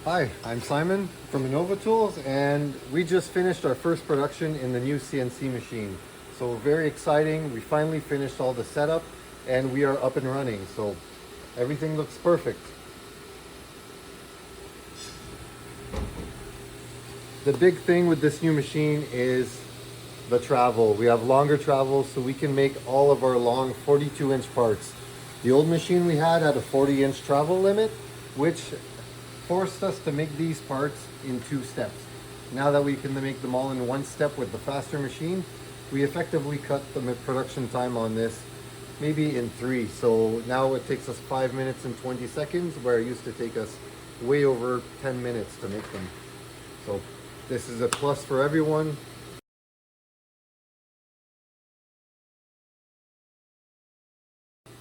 Hi, I'm Simon from Innovatools, and we just finished our first production in the new CNC machine. So very exciting. We finally finished all the setup and we are up and running. So everything looks perfect. The big thing with this new machine is the travel. We have longer travel so we can make all of our long 42-inch parts. The old machine we had a 40-inch travel limit, which forced us to make these parts in 2 steps. Now that we can make them all in 1 step with the faster machine, we effectively cut the production time on this maybe in 3. So now it takes us 5 minutes and 20 seconds, where it used to take us way over 10 minutes to make them. So this is a plus for everyone.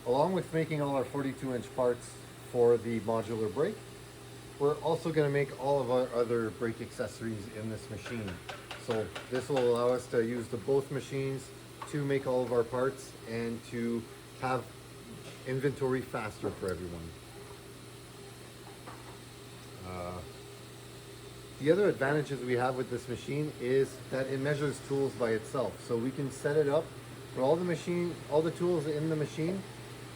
Along with making all our 42-inch parts for the modular brake, we're also going to make all of our other brake accessories in this machine. So this will allow us to use both machines to make all of our parts and to have inventory faster for everyone. The other advantages we have with this machine is that it measures tools by itself. So we can set it up for all the tools in the machine,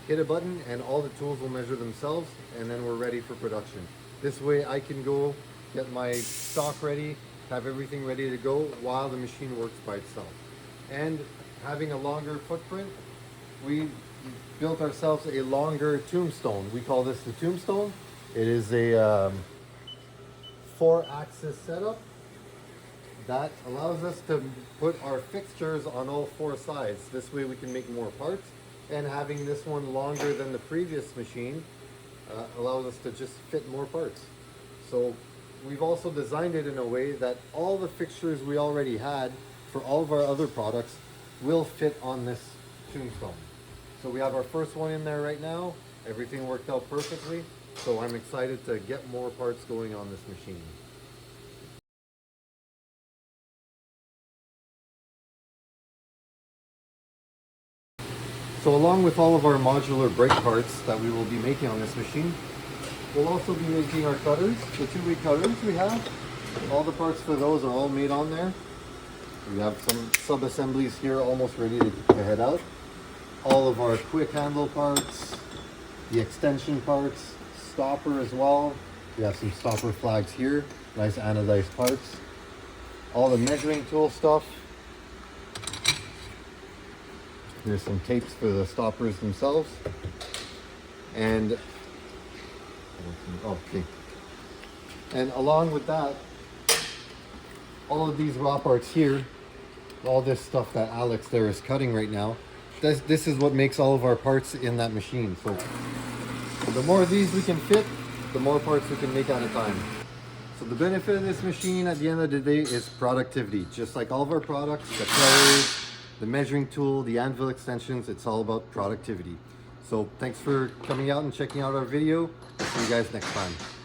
hit a button and all the tools will measure themselves, and then we're ready for production. This way I can go get my stock ready, have everything ready to go while the machine works by itself. And having a longer footprint, we built ourselves a longer tombstone. We call this the tombstone. It is a 4-axis setup that allows us to put our fixtures on all 4 sides. This way we can make more parts, and having this one longer than the previous machine allows us to just fit more parts. So we've also designed it in a way that all the fixtures we already had for all of our other products will fit on this tombstone. So we have our first one in there right now. Everything worked out perfectly. So I'm excited to get more parts going on this machine. So along with all of our modular brake parts that we will be making on this machine, we'll also be making our cutters, the 2-way cutters we have. All the parts for those are all made on there. We have some sub-assemblies here almost ready to head out. All of our quick handle parts, the extension parts, stopper as well. We have some stopper flags here, nice anodized parts. All the measuring tool stuff. There's some tapes for the stoppers themselves. And okay. And along with that, all of these raw parts here, all this stuff that Alex there is cutting right now, this is what makes all of our parts in that machine. So the more of these we can fit, the more parts we can make at a time. So the benefit of this machine at the end of the day is productivity. Just like all of our products, the cutters, the measuring tool, the anvil extensions, it's all about productivity. So thanks for coming out and checking out our video. See you guys next time.